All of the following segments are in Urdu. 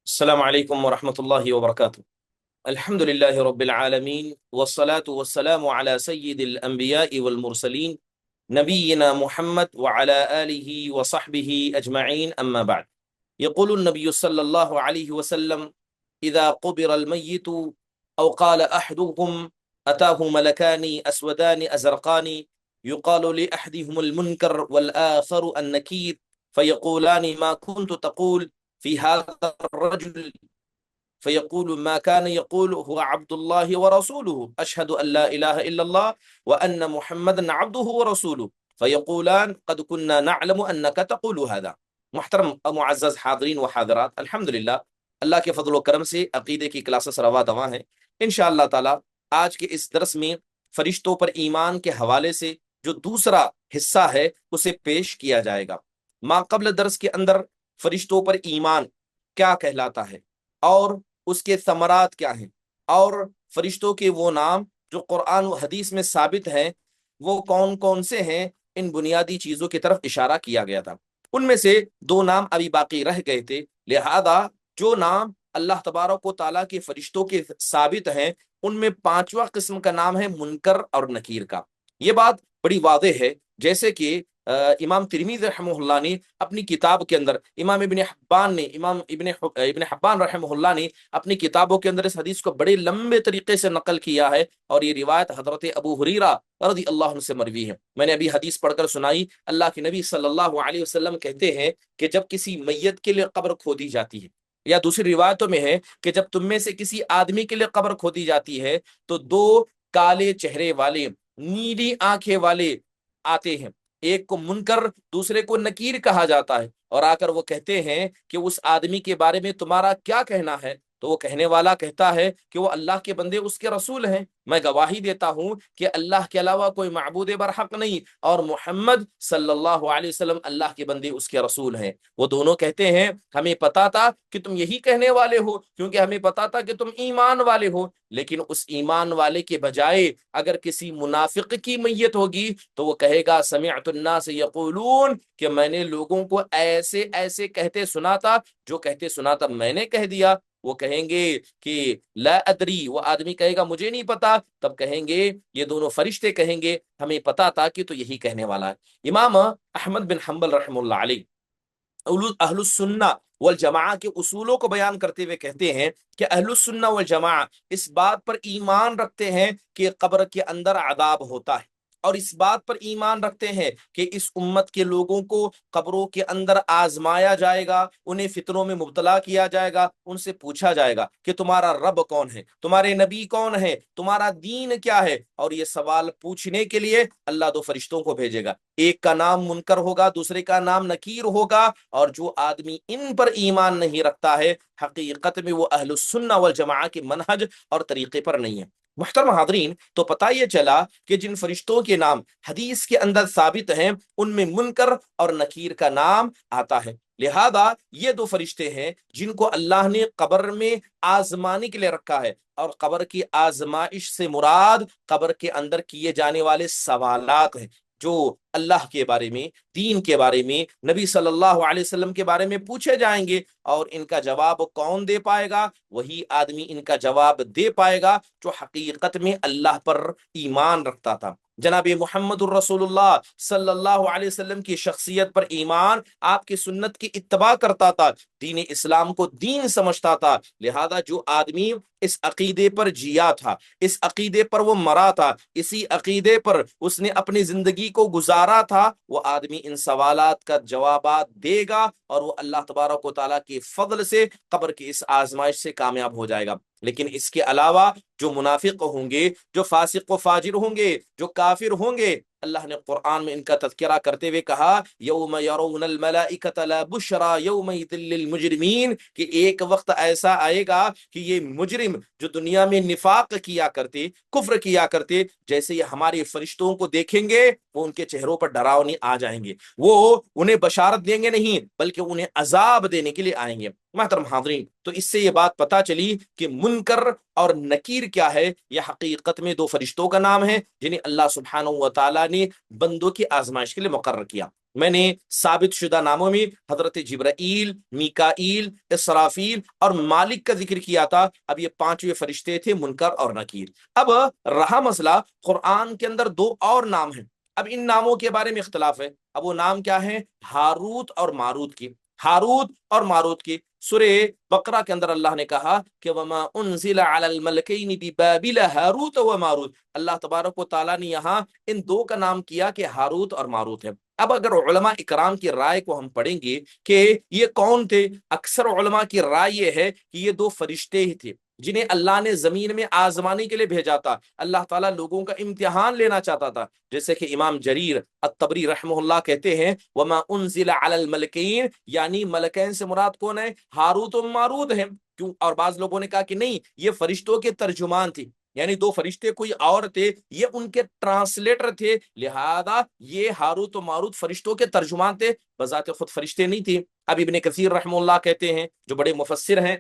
السلام عليكم ورحمة الله وبركاته. الحمد لله رب العالمين والصلاة والسلام على سيد الأنبياء والمرسلين نبينا محمد وعلى آله وصحبه أجمعين، أما بعد. يقول النبي صلى الله عليه وسلم: إذا قبر الميت أو قال أحدهم أتاه ملكان أسودان أزرقان يقال لأحدهم المنكر والآخر النكير فيقولان ما كنت تقول في هذا الرجل؟ فيقول ما كان يقول هو عبد الله ورسوله أشهد أن لا إله إلا الله وأن محمدا عبده ورسوله فيقولان قد كنا نعلم أنك تقول هذا. محترم معزز حاضرین و حاضرات، الحمدللہ اللہ کے فضل و کرم سے عقیدے کی کلاسز روا دواں ہیں انشاءاللہ تعالی۔ آج کے اس درس میں فرشتوں پر ایمان کے حوالے سے جو دوسرا حصہ ہے اسے پیش کیا جائے گا۔ ما قبل درس کے اندر فرشتوں پر ایمان کیا کہلاتا ہے اور اس کے ثمرات کیا ہیں، اور فرشتوں کے وہ نام جو قرآن و حدیث میں ثابت ہیں وہ کون کون سے ہیں، ان بنیادی چیزوں کی طرف اشارہ کیا گیا تھا۔ ان میں سے دو نام ابھی باقی رہ گئے تھے، لہذا جو نام اللہ تبارک و تعالیٰ کے فرشتوں کے ثابت ہیں ان میں پانچواں قسم کا نام ہے منکر اور نکیر کا۔ یہ بات بڑی واضح ہے، جیسے کہ امام ترمذی رحمہ اللہ نے اپنی کتاب کے اندر، امام ابن حبان رحمہ اللہ نے اپنی کتابوں کے اندر اس حدیث کو بڑے لمبے طریقے سے نقل کیا ہے، اور یہ روایت حضرت ابو ہریرہ رضی اللہ عنہ سے مروی ہے۔ میں نے ابھی حدیث پڑھ کر سنائی، اللہ کے نبی صلی اللہ علیہ وسلم کہتے ہیں کہ جب کسی میت کے لیے قبر کھودی جاتی ہے، یا دوسری روایتوں میں ہے کہ جب تم میں سے کسی آدمی کے لیے قبر کھودی جاتی ہے تو دو کالے چہرے والے، نیلی آنکھیں والے آتے ہیں، ایک کو منکر دوسرے کو نکیر کہا جاتا ہے، اور آ کر وہ کہتے ہیں کہ اس آدمی کے بارے میں تمہارا کیا کہنا ہے؟ تو وہ کہنے والا کہتا ہے کہ وہ اللہ کے بندے اس کے رسول ہیں، میں گواہی دیتا ہوں کہ اللہ کے علاوہ کوئی معبود برحق نہیں، اور محمد صلی اللہ علیہ وسلم اللہ کے بندے اس کے رسول ہیں۔ وہ دونوں کہتے ہیں ہمیں پتا تھا کہ تم یہی کہنے والے ہو، کیونکہ ہمیں پتا تھا کہ تم ایمان والے ہو، لیکن اس ایمان والے کے بجائے اگر کسی منافق کی میت ہوگی تو وہ کہے گا سمعت الناس یقولون، کہ میں نے لوگوں کو ایسے ایسے کہتے سنا تھا، جو کہتے سنا تھا میں نے کہہ دیا۔ وہ کہیں گے کہ لا ادری، وہ آدمی کہے گا مجھے نہیں پتا، تب کہیں گے، یہ دونوں فرشتے کہیں گے ہمیں پتا تھا کہ تو یہی کہنے والا ہے۔ امام احمد بن حنبل رحمہ اللہ علیہ اہل السنہ والجماعہ کے اصولوں کو بیان کرتے ہوئے کہتے ہیں کہ اہل السنہ والجماعہ اس بات پر ایمان رکھتے ہیں کہ قبر کے اندر عذاب ہوتا ہے، اور اس بات پر ایمان رکھتے ہیں کہ اس امت کے لوگوں کو قبروں کے اندر آزمایا جائے گا، انہیں فتنوں میں مبتلا کیا جائے گا، ان سے پوچھا جائے گا کہ تمہارا رب کون ہے، تمہارے نبی کون ہے، تمہارا دین کیا ہے، اور یہ سوال پوچھنے کے لیے اللہ دو فرشتوں کو بھیجے گا، ایک کا نام منکر ہوگا، دوسرے کا نام نکیر ہوگا، اور جو آدمی ان پر ایمان نہیں رکھتا ہے حقیقت میں وہ اہل السنہ والجماعہ کے منہج اور طریقے پر نہیں ہے۔ محترم حاضرین، تو پتہ یہ چلا کہ جن فرشتوں کے نام حدیث کے اندر ثابت ہیں ان میں منکر اور نکیر کا نام آتا ہے، لہذا یہ دو فرشتے ہیں جن کو اللہ نے قبر میں آزمانے کے لیے رکھا ہے، اور قبر کی آزمائش سے مراد قبر کے اندر کیے جانے والے سوالات ہیں، جو اللہ کے بارے میں، دین کے بارے میں، نبی صلی اللہ علیہ وسلم کے بارے میں پوچھے جائیں گے، اور ان کا جواب کون دے پائے گا؟ وہی آدمی ان کا جواب دے پائے گا جو حقیقت میں اللہ پر ایمان رکھتا تھا، جناب محمد الرسول اللہ صلی اللہ علیہ وسلم کی شخصیت پر ایمان، آپ کی سنت کی اتباع کرتا تھا، دین اسلام کو دین سمجھتا تھا۔ لہذا جو آدمی اس عقیدے پر جیا تھا، اس عقیدے پر وہ مرا تھا، اسی عقیدے پر اس نے اپنی زندگی کو گزارا تھا، وہ آدمی ان سوالات کا جوابات دے گا، اور وہ اللہ تبارک و تعالیٰ کے فضل سے قبر کی اس آزمائش سے کامیاب ہو جائے گا۔ لیکن اس کے علاوہ جو منافق ہوں گے، جو فاسق و فاجر ہوں گے، جو کافر ہوں گے، اللہ نے قرآن میں ان کا تذکرہ کرتے ہوئے کہا یوم یرون الملائکۃ لا بشری یومئذ للمجرمین، کہ ایک وقت ایسا آئے گا کہ یہ مجرم جو دنیا میں نفاق کیا کرتے، کفر کیا کرتے، جیسے یہ ہمارے فرشتوں کو دیکھیں گے وہ ان کے چہروں پر ڈراؤنے آ جائیں گے، وہ انہیں بشارت دیں گے نہیں بلکہ بلکہ انہیں عذاب دینے کے لیے آئیں گے۔ محترم حاضرین، تو اس سے یہ بات پتا چلی کہ منکر اور نکیر کیا ہے، یہ حقیقت میں دو فرشتوں کا نام ہے جنہیں اللہ سبحانہ و تعالیٰ نے بندوں کی آزمائش کے لیے مقرر کیا۔ میں نے ثابت شدہ ناموں میں حضرت جبرائیل، میکائیل، اسرافیل اور مالک کا ذکر کیا تھا۔ اب یہ پانچویں فرشتے تھے، منکر اور نکیر۔ اب رہا مسئلہ، قرآن کے اندر دو اور نام ہیں، اب ان ناموں کے بارے میں اختلاف ہے۔ اب وہ نام کیا ہے؟ ہاروت اور ماروت کی۔ ہاروت اور ماروت کی سورہ بقرہ کے اندر اللہ نے کہا کہ وما انزل علی الملکین ببابل ہاروت و ماروت، اللہ تبارک و تعالیٰ نے یہاں ان دو کا نام کیا کہ ہاروت اور ماروت ہے۔ اب اگر علماء اکرام کی رائے کو ہم پڑھیں گے کہ یہ کون تھے، اکثر علماء کی رائے یہ ہے کہ یہ دو فرشتے ہی تھے جنہیں اللہ نے زمین میں آزمانے کے لیے بھیجا تھا۔ اللہ تعالیٰ لوگوں کا امتحان لینا چاہتا تھا، جیسے کہ امام جریر الطبری رحمہ اللہ کہتے ہیں وما انزل علی الملکین، یعنی ملکین سے مراد کون ہے؟ ہاروت و ماروت ہیں۔ کیوں؟ اور بعض لوگوں نے کہا کہ نہیں، یہ فرشتوں کے ترجمان تھے، یعنی دو فرشتے کوئی اور تھے، یہ ان کے ٹرانسلیٹر تھے، لہذا یہ ہاروت و ماروت فرشتوں کے ترجمان تھے، بذات خود فرشتے نہیں تھے۔ اب ابن کثیر رحمہ اللہ کہتے ہیں، جو بڑے مفسر ہیں،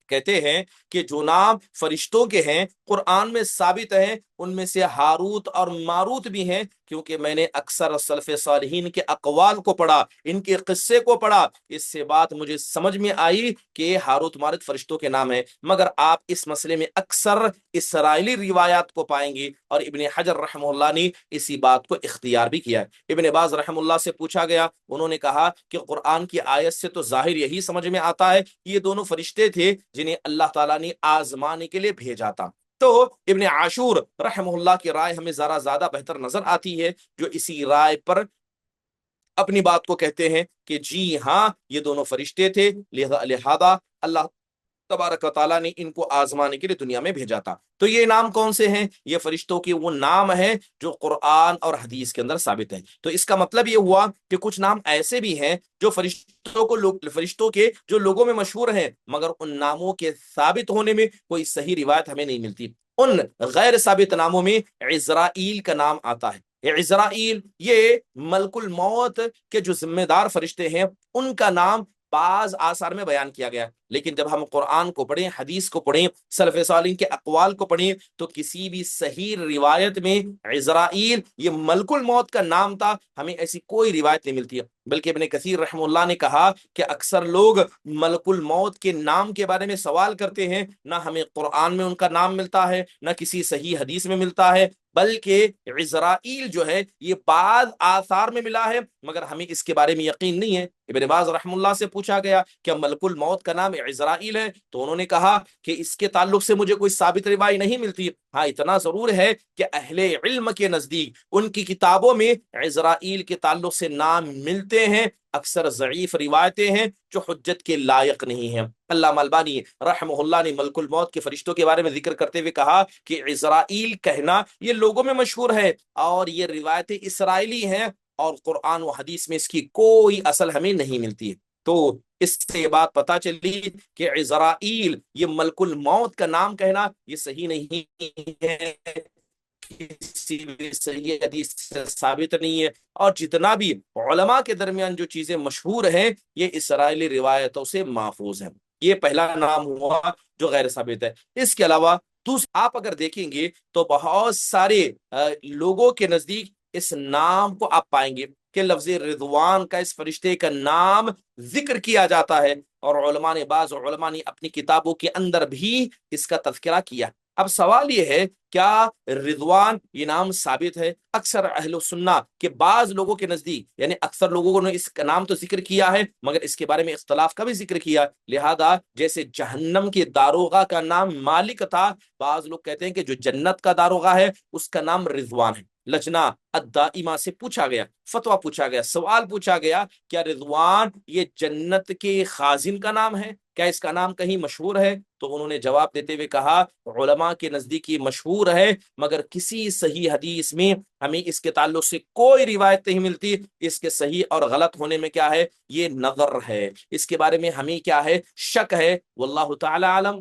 کہتے ہیں کہ جو نام فرشتوں کے ہیں قرآن میں ثابت ہیں، ان میں سے ہاروت اور ماروت بھی ہیں، کیونکہ میں نے اکثر سلف صالحین کے اقوال کو پڑھا، ان کے قصے کو پڑھا، اس سے بات مجھے سمجھ میں آئی کہ ہاروت ماروت فرشتوں کے نام ہیں۔ مگر آپ اس مسئلے میں اکثر اسرائیلی روایات کو پائیں گے، اور ابن حجر رحمہ اللہ نے اسی بات کو اختیار بھی کیا ہے۔ ابن باز رحمہ اللہ سے پوچھا گیا، انہوں نے کہا کہ قرآن کی آیت سے تو ظاہر یہی سمجھ میں آتا ہے کہ یہ دونوں فرشتے تھے جنہیں اللہ تعالیٰ نے آزمانے کے لیے بھیجا تھا۔ تو ابن عاشور رحمہ اللہ کی رائے ہمیں ذرا زیادہ بہتر نظر آتی ہے، جو اسی رائے پر اپنی بات کو کہتے ہیں کہ جی ہاں یہ دونوں فرشتے تھے، لہذا اللہ تبارک و تعالیٰ نے ان کو آزمانے کے لیے دنیا میں بھیجا تھا۔ تو یہ نام کون سے ہیں؟ یہ فرشتوں کے وہ نام ہیں جو قرآن اور حدیث کے اندر ثابت ہیں۔ تو اس کا مطلب یہ ہوا کہ کچھ نام ایسے بھی ہیں جو فرشتوں کے جو لوگوں میں مشہور ہیں، مگر ان ناموں کے ثابت ہونے میں کوئی صحیح روایت ہمیں نہیں ملتی۔ ان غیر ثابت ناموں میں عزرائیل کا نام آتا ہے۔ عزرائیل یہ ملک الموت کے جو ذمہ دار فرشتے ہیں، ان کا نام بعض آثار میں بیان کیا گیا، لیکن جب ہم قرآن کو پڑھیں، حدیث کو پڑھیں، سلف صالحین کے اقوال کو پڑھیں، تو کسی بھی صحیح روایت میں عزرائیل یہ ملک الموت کا نام تھا ہمیں ایسی کوئی روایت نہیں ملتی ہے۔ بلکہ ابن کثیر رحمہ اللہ نے کہا کہ اکثر لوگ ملک الموت کے نام کے بارے میں سوال کرتے ہیں، نہ ہمیں قرآن میں ان کا نام ملتا ہے، نہ کسی صحیح حدیث میں ملتا ہے، بلکہ عزرائیل جو ہے یہ بعض آثار میں ملا ہے، مگر ہمیں اس کے بارے میں یقین نہیں ہے۔ ابن باز رحم اللہ سے پوچھا گیا کہ ملک الموت کا نام عزرائیل ہے، تو انہوں نے کہا کہ اس کے تعلق سے مجھے کوئی ثابت روایت نہیں ملتی، ہاں اتنا ضرور ہے کہ اہل علم کے نزدیک ان کی کتابوں میں عزرائیل کے تعلق سے نام ملتے ہیں، اکثر ضعیف روایتیں ہیں جو حجت کے لائق نہیں ہیں۔ علامہ البانی رحمہ اللہ نے ملک الموت کے فرشتوں کے بارے میں ذکر کرتے ہوئے کہا کہ عزرائیل کہنا یہ لوگوں میں مشہور ہے، اور یہ روایتیں اسرائیلی ہیں، اور قرآن و حدیث میں اس کی کوئی اصل ہمیں نہیں ملتی ہے۔ تو اس سے یہ بات پتا چلی کہ عزرائیل یہ ملک الموت کا نام کہنا یہ صحیح نہیں ہے، کسی بھی صحیح حدیث سے ثابت نہیں ہے، اور جتنا بھی علماء کے درمیان جو چیزیں مشہور ہیں یہ اسرائیلی روایتوں سے محفوظ ہیں۔ یہ پہلا نام ہوا جو غیر ثابت ہے۔ اس کے علاوہ آپ اگر دیکھیں گے تو بہت سارے لوگوں کے نزدیک اس نام کو آپ پائیں گے کہ لفظ رضوان کا اس فرشتے کا نام ذکر کیا جاتا ہے، اور بعض علماء نے اپنی کتابوں کے اندر بھی اس کا تذکرہ کیا۔ اب سوال یہ ہے کیا رضوان یہ نام ثابت ہے؟ اکثر اہل سنہ کے بعض لوگوں کے نزدیک، یعنی اکثر لوگوں نے اس کا نام تو ذکر کیا ہے مگر اس کے بارے میں اختلاف کا بھی ذکر کیا، لہذا جیسے جہنم کے داروغہ کا نام مالک تھا، بعض لوگ کہتے ہیں کہ جو جنت کا داروغہ ہے اس کا نام رضوان ہے۔ لجنہ الدائمہ سے پوچھا گیا، فتویٰ پوچھا گیا، سوال پوچھا گیا کیا رضوان یہ جنت کے خازن کا نام ہے، کیا اس کا نام کہیں مشہور ہے؟ تو انہوں نے جواب دیتے ہوئے کہا علماء کے نزدیک یہ مشہور ہے، مگر کسی صحیح حدیث میں ہمیں اس کے تعلق سے کوئی روایت نہیں ملتی۔ اس کے صحیح اور غلط ہونے میں کیا ہے؟ یہ نظر ہے، اس کے بارے میں ہمیں کیا ہے؟ شک ہے، واللہ تعالی عالم۔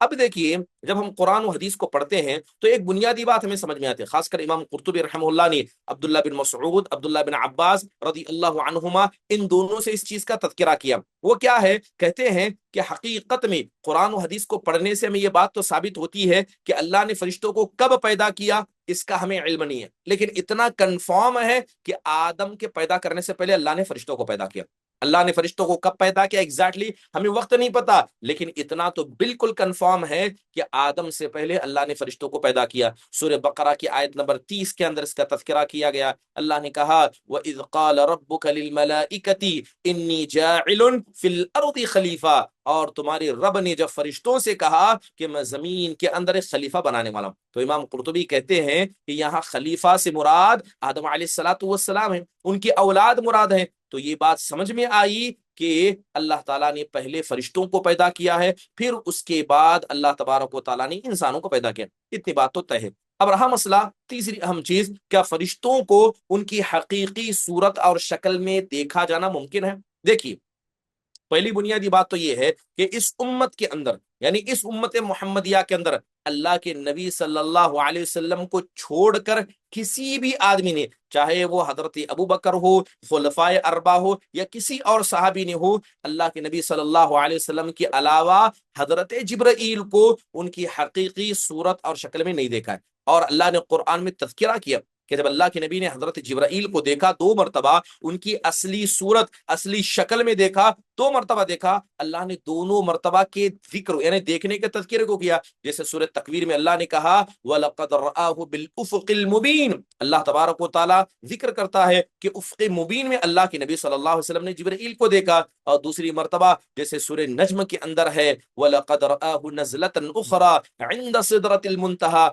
اب دیکھیے جب ہم قرآن و حدیث کو پڑھتے ہیں تو ایک بنیادی بات ہمیں سمجھ میں آتی ہے، خاص کر امام قرطبی رحمہ اللہ نے عبداللہ بن مسعود، عبداللہ بن عباس رضی اللہ عنہما، ان دونوں سے اس چیز کا تذکرہ کیا۔ وہ کیا ہے؟ کہتے ہیں کہ حقیقت میں قرآن و حدیث کو پڑھنے سے ہمیں یہ بات تو ثابت ہوتی ہے کہ اللہ نے فرشتوں کو کب پیدا کیا اس کا ہمیں علم نہیں ہے، لیکن اتنا کنفرم ہے کہ آدم کے پیدا کرنے سے پہلے اللہ نے فرشتوں کو پیدا کیا۔ اللہ نے فرشتوں کو کب پیدا کیا ایگزیکٹلی ہمیں وقت نہیں پتا، لیکن اتنا تو بالکل کنفرم ہے کہ آدم سے پہلے اللہ نے فرشتوں کو پیدا کیا۔ سورہ بقرہ کی آیت نمبر 30 کے اندر اس کا تذکرہ کیا گیا۔ اللہ نے کہا وَإِذْ قَالَ رَبُّكَ لِلْمَلَائِكَةِ إِنِّي جَاعِلٌ فِي الْأَرْضِ خلیفہ، اور تمہاری رب نے جب فرشتوں سے کہا کہ میں زمین کے اندر ایک خلیفہ بنانے والا ہوں، تو امام قرطبی کہتے ہیں کہ یہاں خلیفہ سے مراد آدم علیہ الصلوۃ والسلام ہیں، ان کی اولاد مراد ہیں۔ تو یہ بات سمجھ میں آئی کہ اللہ تعالیٰ نے پہلے فرشتوں کو پیدا کیا ہے، پھر اس کے بعد اللہ تبارک و تعالیٰ نے انسانوں کو پیدا کیا۔ اتنی بات تو طے ہے۔ اب رہا مسئلہ تیسری اہم چیز، کیا فرشتوں کو ان کی حقیقی صورت اور شکل میں دیکھا جانا ممکن ہے؟ دیکھیے پہلی بنیادی بات تو یہ ہے کہ اس امت کے اندر، یعنی اس امت محمدیہ کے اندر، اللہ کے نبی صلی اللہ علیہ وسلم کو چھوڑ کر کسی بھی آدمی نے، چاہے وہ حضرت ابو بکر ہو، خلفائے اربعہ ہو، یا کسی اور صحابی نے ہو، اللہ کے نبی صلی اللہ علیہ وسلم کے علاوہ حضرت جبرائیل کو ان کی حقیقی صورت اور شکل میں نہیں دیکھا ہے۔ اور اللہ نے قرآن میں تذکرہ کیا کہ جب اللہ کے نبی نے حضرت جبرائیل کو دیکھا 2 مرتبہ، ان کی اصلی صورت اصلی شکل میں دیکھا، 2 مرتبہ دیکھا، اللہ نے دونوں مرتبہ کے ذکر یعنی دیکھنے کے تذکرے کو کیا۔ جیسے سورہ تکویر میں اللہ نے کہا وَلَقَدْ رَآهُ بِالْأُفُقِ الْمُبِينِ، اللہ تبارک و تعالیٰ ذکر کرتا ہے کہ افق مبین میں اللہ کے نبی صلی اللہ علیہ وسلم نے جبرائیل کو دیکھا۔ اور دوسری مرتبہ جیسے سورہ نجم کے اندر ہے وَلَقَدْ رَآهُ نَزْلَةً أُخْرَى عِنْدَ سِدْرَةِ الْمُنْتَهَى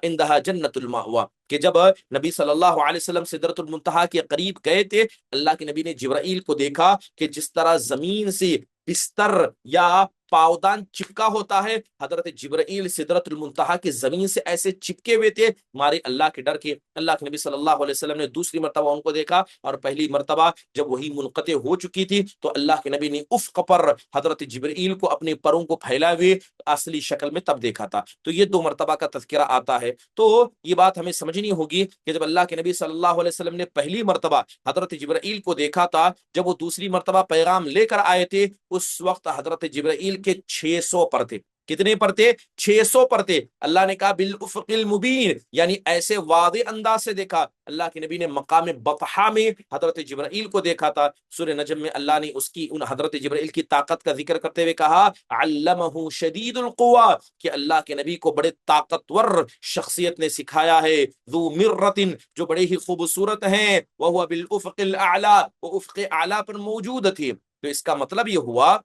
عندها جنت المأوى، کہ جب نبی صلی اللہ علیہ وسلم سدرۃ المنتہا کے قریب گئے تھے، اللہ کے نبی نے جبرائیل کو دیکھا کہ جس طرح زمین سے بستر یا پاودان چپکا ہوتا ہے، حضرت جبرائیل سدرۃ المنتہا کی زمین سے ایسے چپکے ہوئے تھے ہمارے اللہ کے ڈر کے۔ اللہ کے نبی صلی اللہ علیہ وسلم نے دوسری مرتبہ ان کو دیکھا، اور پہلی مرتبہ جب وہی منقطع ہو چکی تھی تو اللہ کے نبی نے افق پر حضرت جبرائیل کو اپنے پروں کو پھیلائے ہوئے اصلی شکل میں تب دیکھا تھا۔ تو یہ 2 مرتبہ کا تذکرہ آتا ہے۔ تو یہ بات ہمیں سمجھنی ہوگی کہ جب اللہ کے نبی صلی اللہ علیہ وسلم نے پہلی مرتبہ حضرت جبرائیل کو دیکھا تھا، جب وہ دوسری مرتبہ پیغام لے کر آئے تھے، اس وقت حضرت جبرائیل کے 600 پر تھے۔ کتنے پر تھے؟ 600 پر تھے۔ اللہ نے کہا بالافق المبین، یعنی ایسے واضح انداز سے دیکھا۔ اللہ کے نبی نے مقام بطحا میں حضرت جبرائیل کو دیکھا تھا۔ سورہ نجم میں اللہ نے اس کی ان حضرت جبرائیل کی طاقت کا ذکر کرتے ہوئے کہا علمہ شدید القوہ، کہ اللہ کے نبی کو بڑے طاقتور شخصیت نے سکھایا ہے، ذو مرت، جو بڑے ہی خوبصورت ہیں، وہو بالافق الاعلی، وہ افق اعلی پر موجود تھی۔ تو اس کا مطلب یہ ہوا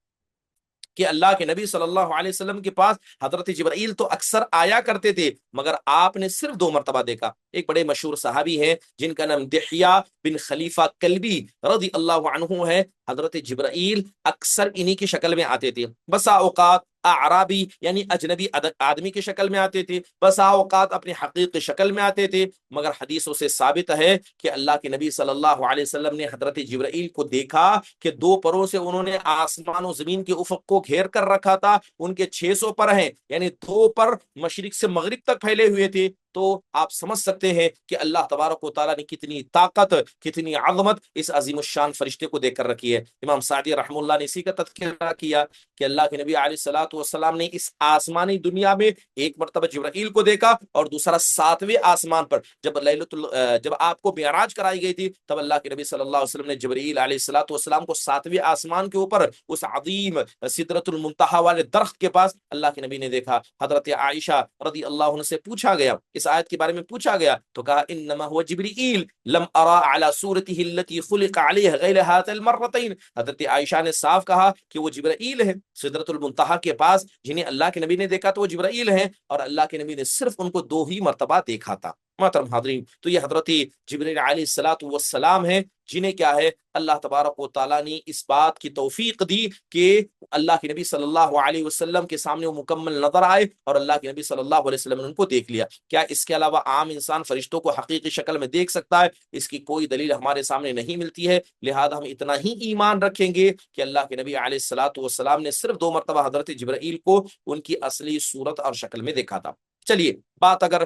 کہ اللہ کے نبی صلی اللہ علیہ وسلم کے پاس حضرت جبرائیل تو اکثر آیا کرتے تھے، مگر آپ نے صرف 2 مرتبہ دیکھا۔ ایک بڑے مشہور صحابی ہیں جن کا نام دحیہ بن خلیفہ کلبی رضی اللہ عنہ ہے، حضرت جبرائیل اکثر انہی کی شکل میں آتے تھے۔ بسا اوقات اعرابی یعنی اجنبی آدمی کی شکل میں آتے تھے، بسا اوقات اپنی حقیقی شکل میں آتے تھے، مگر حدیثوں سے ثابت ہے کہ اللہ کے نبی صلی اللہ علیہ وسلم نے حضرت جبرائیل کو دیکھا کہ 2 پروں سے انہوں نے آسمان و زمین کے افق کو گھیر کر رکھا تھا۔ ان کے 600 پر ہیں، یعنی 2 پر مشرق سے مغرب تک پھیلے ہوئے تھے۔ تو آپ سمجھ سکتے ہیں کہ اللہ تبارک و تعالیٰ نے کتنی طاقت، کتنی عظمت اس عظیم الشان فرشتے کو دے کر رکھی ہے۔ امام سعدی رحمہ اللہ نے اسی کا تذکرہ کیا کہ اللہ کے نبی علیہ الصلوۃ والسلام نے اس آسمانی دنیا میں 1 مرتبہ جبرائیل کو دیکھا، اور دوسرا 7ویں آسمان پر جب آپ کو معراج کرائی گئی تھی، تب اللہ کے نبی صلی اللہ علیہ وسلم نے جبرائیل علیہ الصلوۃ والسلام کو 7ویں آسمان کے اوپر اس عظیم سدرۃ المنتہا والے درخت کے پاس اللہ کے نبی نے دیکھا۔ حضرت عائشہ رضی اللہ عنہ سے پوچھا گیا، اس آیت کے بارے میں پوچھا گیا، تو کہا انما هو جبرائیل لم ارى على صورته التي خلق عليها غير هاتين المرتين۔ حضرت عائشہ نے صاف کہا کہ وہ جبرائیل ہے سدرۃ المنتہا کے پاس، جنہیں اللہ کے نبی نے دیکھا تو وہ جبرائیل ہیں، اور اللہ کے نبی نے صرف ان کو 2 ہی مرتبہ دیکھا تھا۔ محترم حاضرین، تو یہ حضرت جبرائیل علیہ الصلوۃ والسلام ہیں جنہیں کیا ہے اللہ تبارک و تعالیٰ نے اس بات کی توفیق دی کہ اللہ کے نبی صلی اللہ علیہ وسلم کے سامنے وہ مکمل نظر آئے اور اللہ کے نبی صلی اللہ علیہ وسلم نے ان کو دیکھ لیا۔ کیا اس کے علاوہ عام انسان فرشتوں کو حقیقی شکل میں دیکھ سکتا ہے؟ اس کی کوئی دلیل ہمارے سامنے نہیں ملتی ہے، لہذا ہم اتنا ہی ایمان رکھیں گے کہ اللہ کے نبی علیہ الصلوۃ والسلام نے صرف 2 مرتبہ حضرت جبرائیل کو ان کی اصلی صورت اور شکل میں دیکھا تھا۔ چلیے بات اگر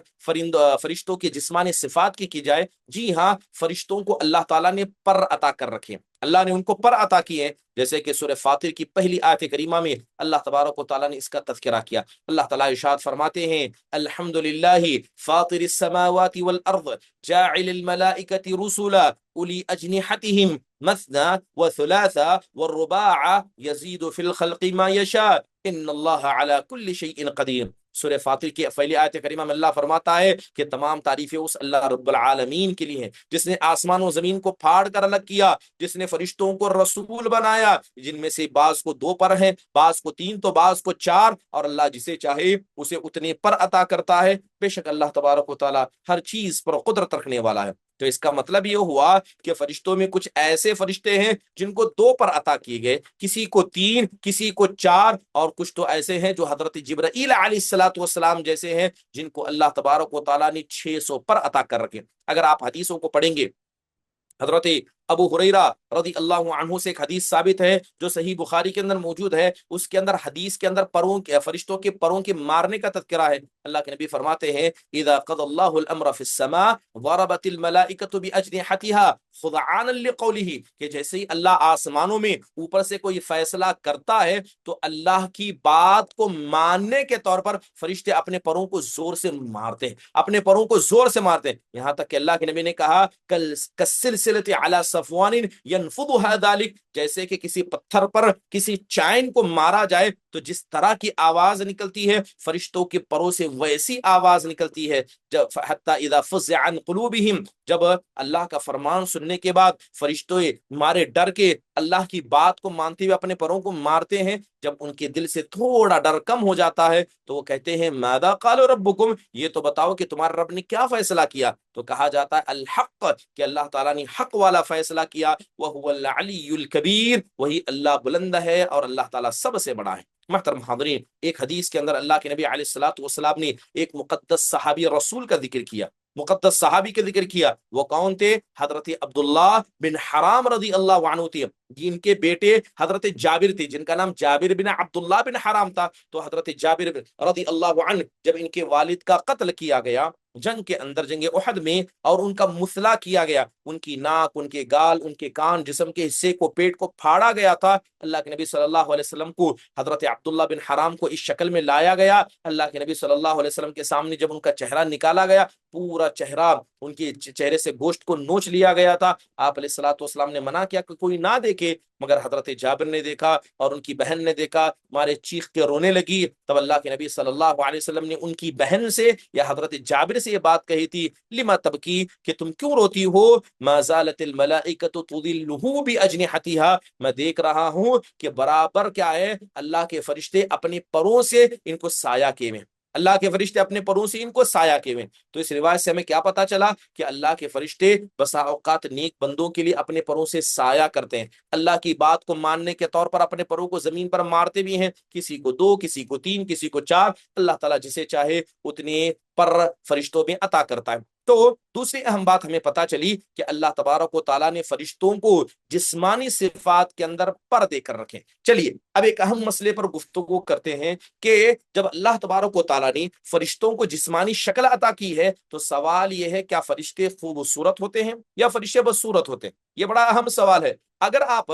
فرشتوں کی جسمانی صفات کی جائے، جی ہاں، فرشتوں کو اللہ تعالیٰ نے پر عطا کر رکھے ہیں، اللہ نے ان کو پر عطا کیے ہیں، جیسے کہ سورہ فاطر کی پہلی آیت کریمہ میں اللہ تبارک و تعالیٰ نے اس کا تذکرہ کیا۔ اللہ تعالیٰ ارشاد فرماتے ہیں الحمدللہ فاطر السماوات والارض جاعل الملائکۃ رسلا اولی اجنحتہم مثنى وثلاث والرباع یزید فی الخلق ما یشاء ان اللہ علی کل شیء قدیر۔ سورہ فاطر کی پہلی آیت کریمہ میں اللہ فرماتا ہے کہ تمام تعریفیں اس اللہ رب العالمین کے لیے ہیں جس نے آسمان و زمین کو پھاڑ کر الگ کیا، جس نے فرشتوں کو رسول بنایا، جن میں سے بعض کو 2 پر ہیں، بعض کو 3 تو بعض کو 4، اور اللہ جسے چاہے اسے اتنے پر عطا کرتا ہے۔ بے شک اللہ تبارک و تعالی ہر چیز پر قدرت رکھنے والا ہے۔ تو اس کا مطلب یہ ہوا کہ فرشتوں میں کچھ ایسے فرشتے ہیں جن کو 2 پر عطا کیے گئے، کسی کو 3، کسی کو 4، اور کچھ تو ایسے ہیں جو حضرت جبرائیل علیہ الصلوۃ والسلام جیسے ہیں جن کو اللہ تبارک و تعالیٰ نے 600 پر عطا کر رکھے۔ اگر آپ حدیثوں کو پڑھیں گے، حضرت ابو ہریرہ رضی اللہ عنہ سے ایک حدیث ثابت ہے جو صحیح بخاری کے اندر موجود ہے، اس کے اندر حدیث کے اندر فرشتوں کے پروں کے مارنے کا تذکرہ ہے۔ اللہ کے نبی فرماتے ہیں اذا قضى الله الامر في السماء ضربت الملائکۃ باجنحتها خضعانا لقوله، کہ جیسے ہی اللہ آسمانوں میں اوپر سے کوئی فیصلہ کرتا ہے تو اللہ کی بات کو ماننے کے طور پر فرشتے اپنے پروں کو زور سے مارتے ہیں، اپنے پروں کو زور سے مارتے ہیں، یہاں تک کہ اللہ کے نبی نے کہا کالسلسلۃ علی صفوان ينفضها ذلك، جیسے کہ کسی پتھر پر کسی چائن کو مارا جائے تو جس طرح کی آواز نکلتی ہے فرشتوں کے پروں سے ویسی آواز نکلتی ہے، جب حتی اذا فزع عن قلوبهم، جب اللہ کا فرمان سننے کے بعد فرشتوں مارے ڈر کے اللہ کی بات کو مانتے ہوئے اپنے پروں کو مارتے ہیں، جب ان کے دل سے تھوڑا ڈر کم ہو جاتا ہے تو وہ کہتے ہیں ماذا قال ربکم، یہ تو بتاؤ کہ تمہارا رب نے کیا فیصلہ کیا، تو کہا جاتا ہے الحق، کہ اللہ تعالیٰ نے حق والا فیصلہ کیا، وہو العلی الکبیر، وہی اللہ بلند ہے اور اللہ تعالیٰ سب سے بڑا ہے۔ محترم حاضرین، ایک حدیث کے اندر اللہ کے نبی علیہ الصلوۃ والسلام نے ایک مقدس صحابی رسول کا ذکر کیا، مقدس صحابی کا ذکر کیا، وہ کون تھے؟ حضرت عبداللہ بن حرام رضی اللہ عنہ تھے، جن کے بیٹے حضرت جابر تھے، جن کا نام جابر بن عبداللہ بن حرام تھا۔ تو حضرت جابر رضی اللہ عنہ جب ان کے والد کا قتل کیا گیا جنگ کے اندر، جنگ احد میں، اور ان کا مثلا کیا گیا، ان کی ناک، ان کے گال، ان کے کان، جسم کے حصے کو، پیٹ کو پھاڑا گیا تھا، اللہ کے نبی صلی اللہ علیہ وسلم کو حضرت عبداللہ بن حرام کو اس شکل میں لایا گیا۔ اللہ کے نبی صلی اللہ علیہ وسلم کے سامنے جب ان کا چہرہ نکالا گیا، پورا چہرہ، ان کے چہرے سے گوشت کو نوچ لیا گیا تھا۔ آپ علیہ الصلوۃ والسلام نے منع کیا کہ کوئی نہ دیکھے، مگر حضرت جابر نے دیکھا اور ان کی بہن نے دیکھا، مارے چیخ کے رونے لگی۔ تب اللہ کے نبی صلی اللہ علیہ وسلم نے ان کی بہن سے یا حضرت جابر سے یہ بات کہی تھی، لما تبکی، کہ تم کیوں روتی ہو؟ ما زالت الملائکۃ تظلہ باجنحتها، میں دیکھ رہا ہوں کہ برابر کیا ہے، اللہ کے فرشتے اپنے پروں سے ان کو سایہ کیے ہوئے، اللہ کے فرشتے اپنے پروں سے ان کو سایہ کیے ہوئے۔ تو اس روایت سے ہمیں کیا پتا چلا کہ اللہ کے فرشتے بسا اوقات نیک بندوں کے لیے اپنے پروں سے سایہ کرتے ہیں، اللہ کی بات کو ماننے کے طور پر اپنے پروں کو زمین پر مارتے بھی ہیں، کسی کو 2، کسی کو 3، کسی کو 4، اللہ تعالیٰ جسے چاہے اتنے پر فرشتوں میں عطا کرتا ہے۔ تو دوسری اہم بات ہمیں پتا چلی کہ اللہ تبارک و تعالیٰ نے فرشتوں کو جسمانی صفات کے اندر پر دے کر رکھے۔ چلیے اب ایک اہم مسئلے پر گفتگو کرتے ہیں کہ جب اللہ تبارک و تعالیٰ نے فرشتوں کو جسمانی شکل عطا کی ہے تو سوال یہ ہے کیا فرشتے خوبصورت ہوتے ہیں یا فرشتے بدصورت ہوتے ہیں؟ یہ بڑا اہم سوال ہے۔ اگر آپ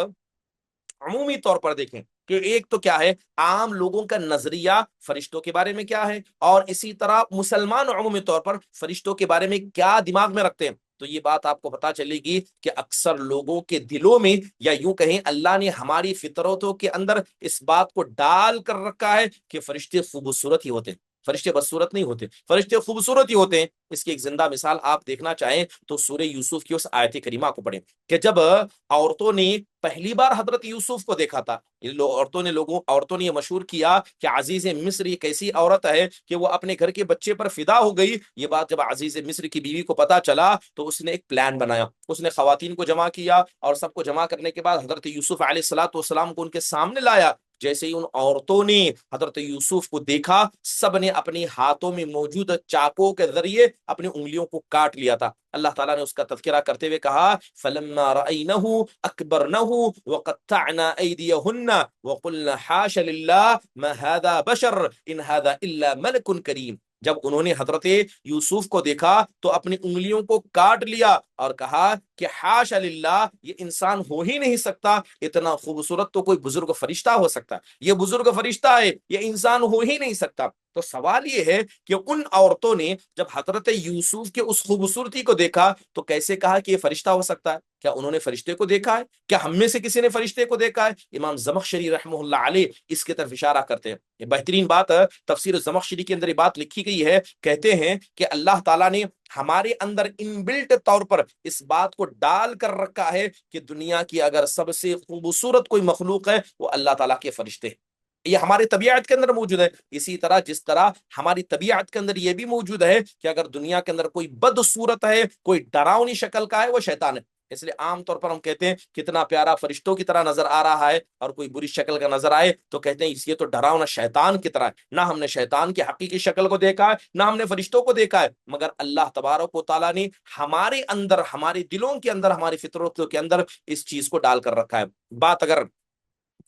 عمومی طور پر دیکھیں کہ ایک تو کیا ہے عام لوگوں کا نظریہ فرشتوں کے بارے میں کیا ہے، اور اسی طرح مسلمان عمومی طور پر فرشتوں کے بارے میں کیا دماغ میں رکھتے ہیں، تو یہ بات آپ کو پتا چلے گی کہ اکثر لوگوں کے دلوں میں، یا یوں کہیں اللہ نے ہماری فطرتوں کے اندر اس بات کو ڈال کر رکھا ہے کہ فرشتے خوبصورت ہی ہوتے ہیں، فرشتے بدصورت نہیں ہوتے، فرشتے خوبصورت ہی ہوتے ہیں۔ اس کی ایک زندہ مثال آپ دیکھنا چاہیں تو سورہ یوسف کی اس آیت کریمہ کو پڑھیں کہ جب عورتوں نے پہلی بار حضرت یوسف کو دیکھا تھا، عورتوں نے یہ مشہور کیا کہ عزیز مصر یہ کیسی عورت ہے کہ وہ اپنے گھر کے بچے پر فدا ہو گئی۔ یہ بات جب عزیز مصر کی بیوی کو پتا چلا تو اس نے ایک پلان بنایا، اس نے خواتین کو جمع کیا اور سب کو جمع کرنے کے بعد حضرت یوسف علیہ الصلوۃ والسلام کو ان کے سامنے لایا۔ جیسے ہی ان عورتوں نے حضرت یوسف کو دیکھا، سب نے اپنی ہاتھوں میں موجود چاقوں کے ذریعے اپنی انگلیوں کو کاٹ لیا تھا۔ اللہ تعالیٰ نے اس کا تذکرہ کرتے ہوئے کہا فَلَمَّا رَأَيْنَهُ أَكْبَرْنَهُ وَقَطَّعْنَا أَيْدِيَهُنَّ وَقُلْنَا حَاشَ لِلَّهِ مَا هَذَا بَشَرٌ إِنْ هَذَا إِلَّا مَلَكٌ كَرِيمٌ۔ جب انہوں نے حضرت یوسف کو دیکھا تو اپنی انگلیوں کو کاٹ لیا اور کہا کہ حاش للہ، یہ انسان ہو ہی نہیں سکتا، اتنا خوبصورت تو کوئی بزرگ فرشتہ ہو سکتا، یہ بزرگ فرشتہ ہے، یہ انسان ہو ہی نہیں سکتا۔ تو سوال یہ ہے کہ ان عورتوں نے جب حضرت یوسف کے اس خوبصورتی کو دیکھا تو کیسے کہا کہ یہ فرشتہ ہو سکتا ہے؟ کیا انہوں نے فرشتے کو دیکھا ہے؟ کیا ہم میں سے کسی نے فرشتے کو دیکھا ہے؟ امام زمخشری رحمہ اللہ علیہ اس کی طرف اشارہ کرتے ہیں۔ یہ بہترین بات ہے، تفسیر زمخشری کے اندر یہ بات لکھی گئی ہے، کہتے ہیں کہ اللہ تعالیٰ نے ہمارے اندر ان بلٹ طور پر اس بات کو ڈال کر رکھا ہے کہ دنیا کی اگر سب سے خوبصورت کوئی مخلوق ہے وہ اللہ تعالیٰ کے فرشتے ہیں۔ یہ ہماری طبیعت کے اندر موجود ہے، اسی طرح جس طرح ہماری طبیعت کے اندر یہ بھی موجود ہے کہ اگر دنیا کے اندر کوئی بدصورت ہے، کوئی ڈراؤنی شکل کا ہے، وہ شیطان ہے۔ اس لیے عام طور پر ہم کہتے ہیں کتنا پیارا فرشتوں کی طرح نظر آ رہا ہے، اور کوئی بری شکل کا نظر آئے تو کہتے ہیں یہ تو ڈراؤنا شیطان کی طرح ہے۔ نہ ہم نے شیطان کی حقیقی شکل کو دیکھا ہے، نہ ہم نے فرشتوں کو دیکھا ہے، مگر اللہ تبارک و تعالیٰ نے ہمارے اندر، ہمارے دلوں کے اندر، ہماری فطرتوں کے اندر اس چیز کو ڈال کر رکھا ہے۔ بات اگر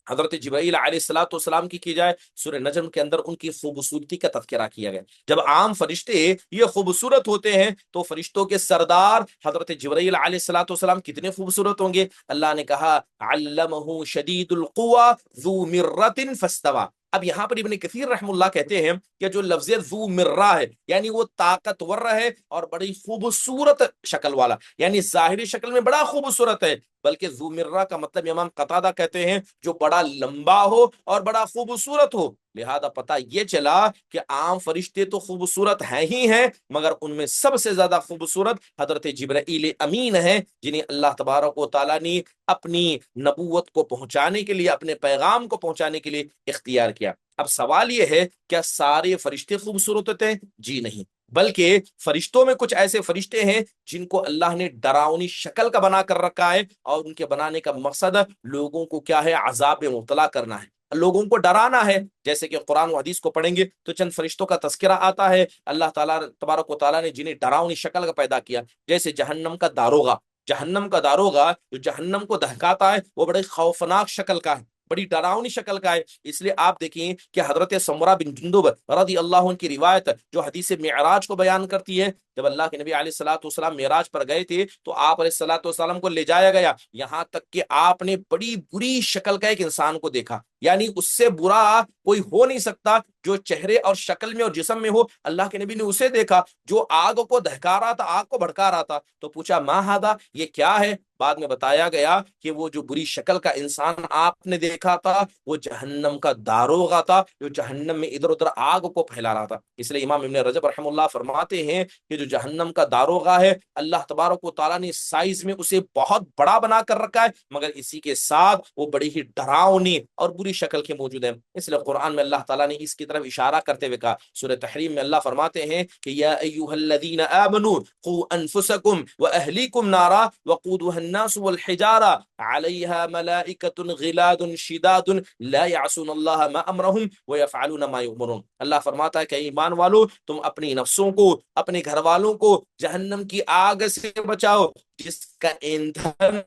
حضرت جبرائیل علیہ الصلوۃ والسلام کی جائے، سورہ نجم کے اندر ان کی خوبصورتی کا تذکرہ کیا گیا۔ جب عام فرشتے یہ خوبصورت ہوتے ہیں تو فرشتوں کے سردار حضرت جبرائیل علیہ الصلوۃ والسلام کتنے خوبصورت ہوں گے۔ اللہ نے کہا علمہ شدید القوى ذو مرۃ فاستوى۔ اب یہاں پر ابن کثیر رحم اللہ کہتے ہیں کہ جو لفظ ذو مرہ ہے یعنی وہ طاقتور ہے اور بڑی خوبصورت شکل والا، یعنی ظاہری شکل میں بڑا خوبصورت ہے، بلکہ ذو مرہ کا مطلب امام قتادہ کہتے ہیں جو بڑا لمبا ہو اور بڑا خوبصورت ہو۔ لہذا پتہ یہ چلا کہ عام فرشتے تو خوبصورت ہیں ہی ہیں، مگر ان میں سب سے زیادہ خوبصورت حضرت جبرائیل امین ہیں، جنہیں اللہ تبارک و تعالیٰ نے اپنی نبوت کو پہنچانے کے لیے، اپنے پیغام کو پہنچانے کے لیے اختیار کیا۔ اب سوال یہ ہے کیا سارے فرشتے خوبصورت ہوتے ہیں؟ جی نہیں، بلکہ فرشتوں میں کچھ ایسے فرشتے ہیں جن کو اللہ نے ڈراؤنی شکل کا بنا کر رکھا ہے، اور ان کے بنانے کا مقصد لوگوں کو کیا ہے؟ عذاب میں مبتلا کرنا ہے، لوگوں کو ڈرانا ہے۔ جیسے کہ قرآن و حدیث کو پڑھیں گے تو چند فرشتوں کا تذکرہ آتا ہے، اللہ تعالیٰ تبارک و تعالیٰ نے جنہیں ڈراؤنی شکل کا پیدا کیا، جیسے جہنم کا داروغہ۔ جہنم کا داروغہ جو جہنم کو دہکاتا ہے وہ بڑے خوفناک شکل کا ہے، بڑی ڈراؤنی شکل کا ہے۔ اس لیے آپ دیکھیں کہ حضرت سمرہ بن جندب رضی اللہ عنہ کی روایت جو حدیث معراج کو بیان کرتی ہے، جب اللہ کے نبی علیہ الصلوۃ والسلام معراج پر گئے تھے تو آپ علیہ الصلوۃ والسلام کو لے جایا گیا، یہاں تک کہ آپ نے بڑی بری شکل کا ایک انسان کو دیکھا، یعنی اس سے برا کوئی ہو نہیں سکتا جو چہرے اور شکل میں اور جسم میں ہو۔ اللہ کے نبی نے اسے دیکھا جو آگ کو دہکا رہا تھا، آگ کو بھڑکا رہا تھا، تو پوچھا ما ھذا، یہ کیا ہے؟ بعد میں بتایا گیا کہ وہ جو بری شکل کا انسان آپ نے دیکھا تھا وہ جہنم کا داروغہ تھا، جو جہنم میں ادھر ادھر آگ کو پھیلا رہا تھا۔ اس لیے امام ابن رجب رحم اللہ فرماتے ہیں کہ جو جہنم کا داروغہ ہے، اللہ تبارک و تعالیٰ نے سائز میں اسے بہت بڑا بنا کر رکھا ہے، مگر اسی کے ساتھ وہ بڑی ہی ڈراؤنی اور بری شکل کے موجود ہیں۔ اس لیے قرآن میں اللہ تعالیٰ نے اس کی طرف اشارہ کرتے ہوئے کہا، سورہ تحریم میں اللہ فرماتے ہیں کہ یا ایھا الذین آمنوا قوا انفسکم واہلیکم نارا وقودها الناس والحجارہ علیہا ملائکۃ غلاد شداد لا یعصون اللہ ما امرهم ویفعلون ما یؤمرون۔ اللہ فرماتا ہے کہ ایمان والو، تم اپنی نفسوں کو، اپنے گھر والوں کو جہنم کی آگ سے بچاؤ جس کا ایندھن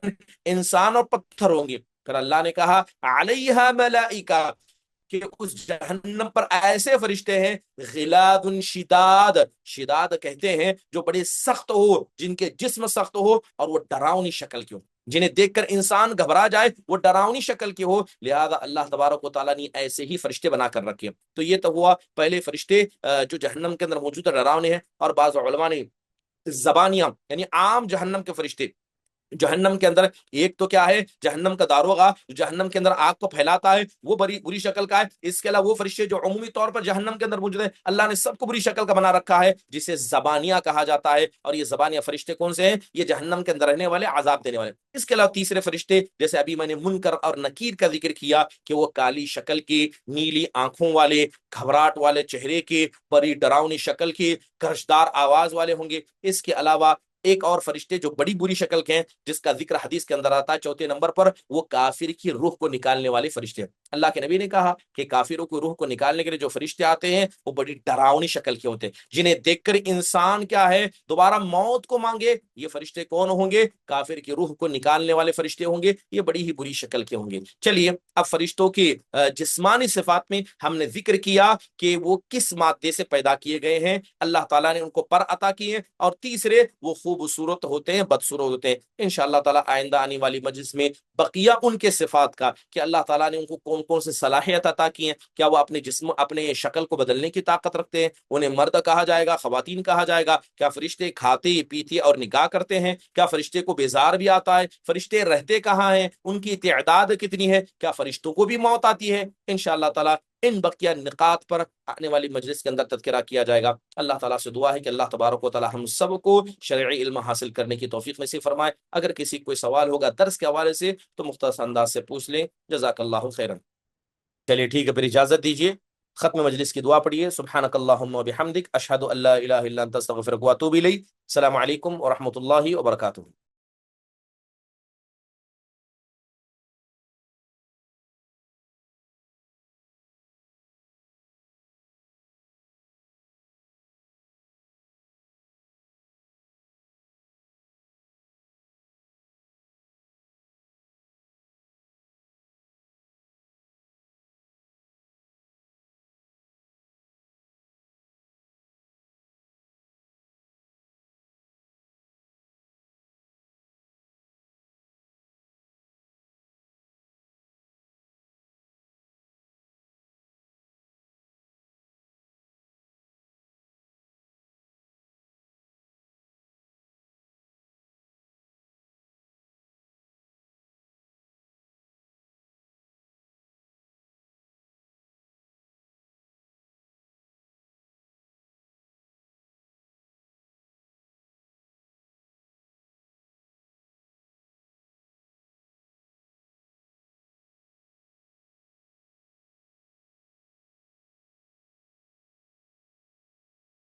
انسان اور پتھر ہوں گے۔ پھر اللہ نے کہا علیہا ملائکہ، کہ اس جہنم پر ایسے فرشتے ہیں غلاد شداد، شداد کہتے ہیں جو بڑے سخت ہو، جن کے جسم سخت ہو اور وہ ڈراؤنی شکل کی ہو، جنہیں دیکھ کر انسان گھبرا جائے، وہ ڈراؤنی شکل کی ہو۔ لہذا اللہ تبارک و تعالیٰ نے ایسے ہی فرشتے بنا کر رکھے۔ تو یہ تو ہوا پہلے فرشتے جو جہنم کے اندر موجود ڈراؤنے ہیں، اور بعض علماء نے زبانیاں یعنی عام جہنم کے فرشتے جہنم کے اندر ایک تو کیا ہے، جہنم کا داروغہ جو جہنم کے اندر آگ کو پھیلاتا ہے وہ بڑی بری شکل کا ہے۔ اس کے علاوہ وہ فرشتے جو عمومی طور پر جہنم کے اندر موجود ہیں، اللہ نے سب کو بری شکل کا بنا رکھا ہے، جسے زبانیہ کہا جاتا ہے۔ اور یہ زبانیہ فرشتے کون سے ہیں؟ یہ جہنم کے اندر رہنے والے، عذاب دینے والے۔ اس کے علاوہ تیسرے فرشتے، جیسے ابھی میں نے منکر اور نکیر کا ذکر کیا کہ وہ کالی شکل کے، نیلی آنکھوں والے، گھبراہٹ والے چہرے کے، بڑی ڈراؤنی شکل کے، کرشدار آواز والے ہوں گے۔ اس کے علاوہ ایک اور فرشتے جو بڑی بری شکل کے ہیں، جس کا ذکر حدیث کے اندر آتا ہے چوتھے نمبر پر، وہ کافر کی روح کو نکالنے والے فرشتے ہیں۔ اللہ کے نبی نے کہا کہ کافروں کی روح کو نکالنے کے لیے جو فرشتے آتے ہیں وہ بڑی ڈراؤنی شکل کے ہوتے ہیں، جنہیں دیکھ کر انسان کیا ہے، دوبارہ موت کو مانگے۔ یہ فرشتے کون ہوں گے؟ کافر کی روح کو نکالنے والے فرشتے ہوں گے، یہ بڑی ہی بری شکل کے ہوں گے۔ چلیے اب فرشتوں کی جسمانی صفات میں ہم نے ذکر کیا کہ وہ کس مادے سے پیدا کیے گئے ہیں، اللہ تعالیٰ نے ان کو پر عطا کیے، اور تیسرے وہ خوبصورت ہوتے ہیں، بدصورت ہوتے ہیں۔ انشاءاللہ تعالیٰ آئندہ آنے والی مجلس میں بقیہ ان کے صفات کا، کہ اللہ تعالیٰ نے ان کو کون کون سے صلاحیت عطا کی ہیں، کیا وہ اپنے جسم، اپنے شکل کو بدلنے کی طاقت رکھتے ہیں، انہیں مرد کہا جائے گا، خواتین کہا جائے گا، کیا فرشتے کھاتے پیتے اور نکاح کرتے ہیں، کیا فرشتے کو بیزار بھی آتا ہے، فرشتے رہتے کہاں ہیں، ان کی تعداد کتنی ہے، کیا فرشتوں کو بھی موت آتی ہے، انشاءاللہ تعالیٰ ان بقیہ نقاط پر آنے والی مجلس کے اندر تذکرہ کیا جائے گا۔ اللہ تعالیٰ سے دعا ہے کہ اللہ تبارک و تعالیٰ ہم سب کو شرعی علم حاصل کرنے کی توفیق نصیب فرمائے۔ اگر کسی کوئی سوال ہوگا درس کے حوالے سے تو مختصر انداز سے پوچھ لیں۔ جزاک اللہ خیرا۔ چلیے ٹھیک ہے، پھر اجازت دیجیے، ختم مجلس کی دعا پڑھیے۔ سبحانک اللہم و بحمدک، اشہد ان لا الہ الا انت، استغفرک و اتوب الیک۔ السلام علیکم ورحمۃ اللہ وبرکاتہ۔